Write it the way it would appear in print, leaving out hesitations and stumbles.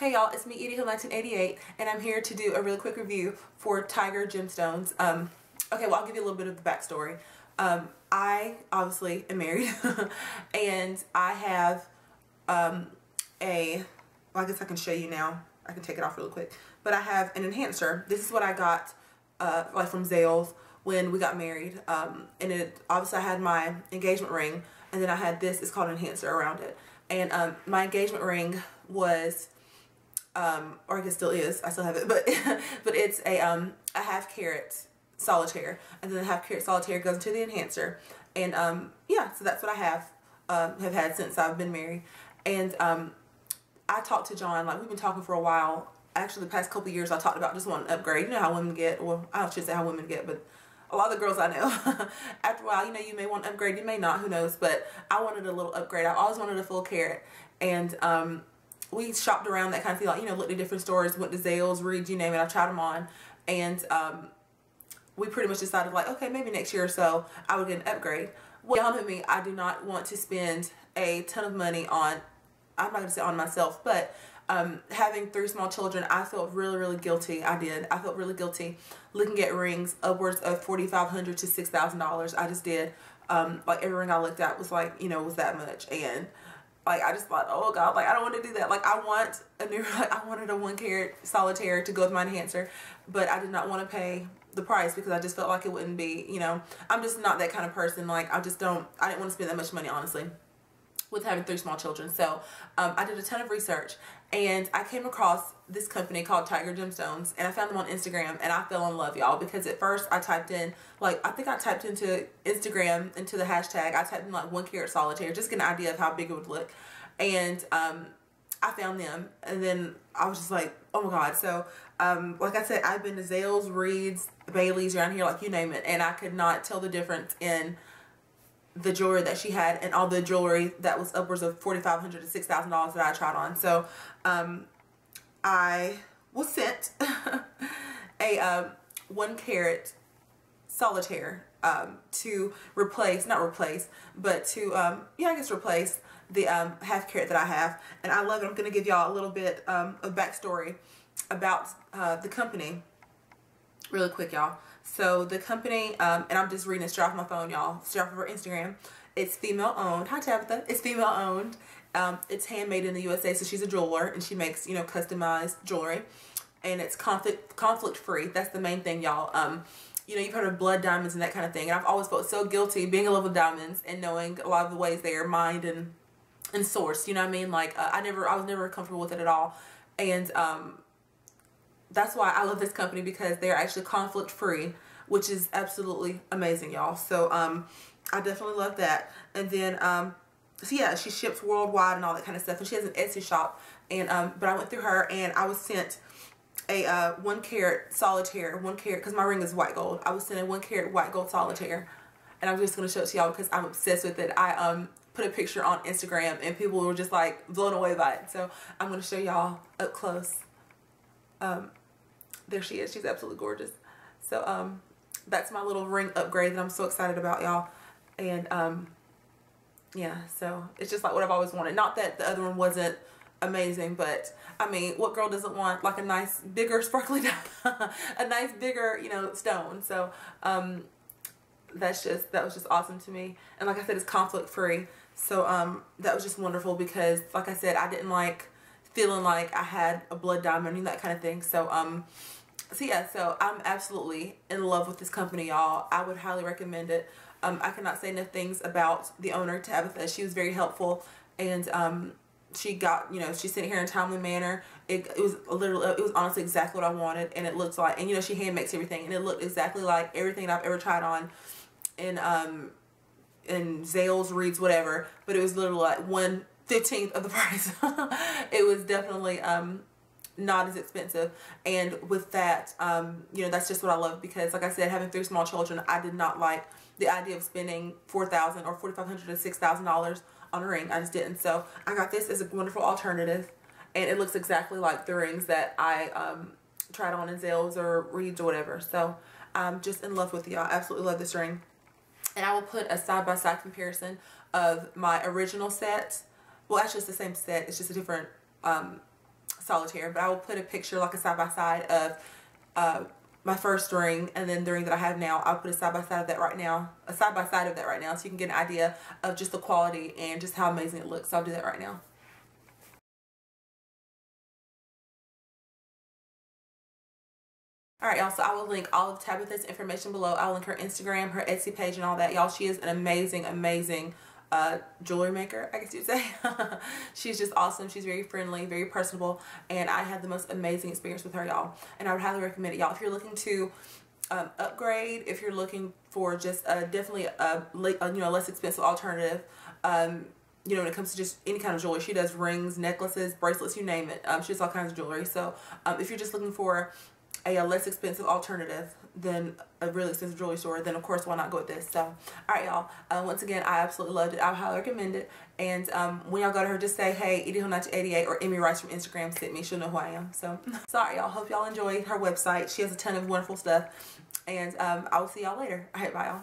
Hey y'all, it's me Edie Hill 1988 and I'm here to do a really quick review for Tiger Gemstones. Okay, well I'll give you a little bit of the backstory. I obviously am married and I have well, I guess I can show you now. I can take it off really quick. But I have an enhancer. This is what I got like from Zales when we got married. And it obviously I had my engagement ring and then I had this, it's called an enhancer around it. And my engagement ring was or I guess still is, I still have it, but but it's a half carat solitaire, and then the half carat solitaire goes into the enhancer, and yeah, so that's what I have had since I've been married. And I talked to John, like we've been talking for a while. Actually the past couple of years I talked about just wanting to upgrade. You know how women get, well I should say how women get, but a lot of the girls I know after a while, you know, you may want to upgrade, you may not, who knows, but I wanted a little upgrade. I always wanted a full carat, and we shopped around that kind of thing, like, you know, looked at different stores, went to Zales, Reed, you name it, I tried them on, and we pretty much decided like, okay, maybe next year or so I would get an upgrade. Well, y'all know me, I do not want to spend a ton of money on, I'm not going to say on myself, but having 3 small children, I felt really guilty. I felt really guilty looking at rings upwards of $4,500 to $6,000. I just did. Like every ring I looked at was like, you know, was that much, and like I just thought, oh god, like I don't want to do that. Like I want a new, like I wanted a 1 carat solitaire to go with my enhancer, but I did not want to pay the price because I just felt like it wouldn't be, you know, I'm just not that kind of person. Like I didn't want to spend that much money, honestly, with having 3 small children. So I did a ton of research and I came across this company called Tiger Gemstones, and I found them on Instagram, and I fell in love, y'all, because at first I typed in, like, I think I typed into Instagram, into the hashtag, I typed in like 1 carat solitaire, just to get an idea of how big it would look. And I found them, and then I was just like, oh my god. So like I said, I've been to Zales, Reed's, Bailey's around here, like you name it, and I could not tell the difference in the jewelry that she had and all the jewelry that was upwards of $4,500 to $6,000 that I tried on. So I was sent a 1 carat solitaire to replace, not replace, but to yeah, I guess replace the half carat that I have, and I love it. I'm gonna give y'all a little bit of backstory about the company really quick, y'all. So the company, and I'm just reading it straight off my phone, y'all, straight off of her Instagram. It's female owned. Hi Tabitha. It's female owned. It's handmade in the USA. So she's a jeweler and she makes, you know, customized jewelry, and it's conflict free. That's the main thing, y'all. You know, you've heard of blood diamonds and that kind of thing, and I've always felt so guilty being in love with diamonds and knowing a lot of the ways they are mined and sourced. You know what I mean? Like I was never comfortable with it at all, and that's why I love this company, because they're actually conflict free, which is absolutely amazing, y'all. So I definitely love that. And then so yeah, she ships worldwide and all that kind of stuff, and she has an Etsy shop, and but I went through her and I was sent a 1 carat solitaire, 1 carat, because my ring is white gold. I was sent a 1 carat white gold solitaire, and I'm just going to show it to y'all because I'm obsessed with it. I put a picture on Instagram and people were just like blown away by it, so I'm going to show y'all up close. There she is. She's absolutely gorgeous. So that's my little ring upgrade that I'm so excited about, y'all. And yeah, so it's just like what I've always wanted. Not that the other one wasn't amazing, but I mean, what girl doesn't want like a nice bigger sparkly a nice bigger, you know, stone. So that was just awesome to me. And like I said, it's conflict free, so that was just wonderful, because like I said, I didn't like feeling like I had a blood diamond and that kind of thing. So so yeah, so I'm absolutely in love with this company, y'all. I would highly recommend it. I cannot say enough things about the owner, Tabitha. She was very helpful, and she got, you know, she sent it here in a timely manner. It was literally, it was honestly exactly what I wanted, and it looks like, and you know, she hand makes everything, and it looked exactly like everything I've ever tried on in Zales, Reed's, whatever, but it was literally like 1/15 of the price. It was definitely not as expensive, and with that, you know, that's just what I love, because like I said, having 3 small children, I did not like the idea of spending $4,000 or $4,500 to $6,000 on a ring. I just didn't. So I got this as a wonderful alternative, and it looks exactly like the rings that I tried on in Zales or Reed's or whatever. So I'm just in love with y'all. Absolutely love this ring. And I will put a side-by-side comparison of my original set. Well, actually it's the same set, it's just a different solitaire, but I will put a picture, like a side-by-side of my first ring and then the ring that I have now. I'll put a side-by-side of that right now, so you can get an idea of just the quality and just how amazing it looks. So I'll do that right now. Alright, y'all, so I will link all of Tabitha's information below. I'll link her Instagram, her Etsy page, and all that. Y'all, she is an amazing, amazing jewelry maker, I guess you'd say. She's just awesome. She's very friendly, very personable, and I had the most amazing experience with her, y'all. And I would highly recommend it, y'all. If you're looking to upgrade, if you're looking for just definitely a less expensive alternative, you know, when it comes to just any kind of jewelry. She does rings, necklaces, bracelets, you name it. She does all kinds of jewelry. So if you're just looking for a less expensive alternative than a really expensive jewelry store, then of course why not go with this. So alright, y'all, once again, I absolutely loved it. I highly recommend it. And when y'all go to her, just say, hey, EDHonach88 or Emmy Rice from Instagram sent me. She'll know who I am. So sorry, y'all, hope y'all enjoyed her website. She has a ton of wonderful stuff, and I will see y'all later. Alright, bye, y'all.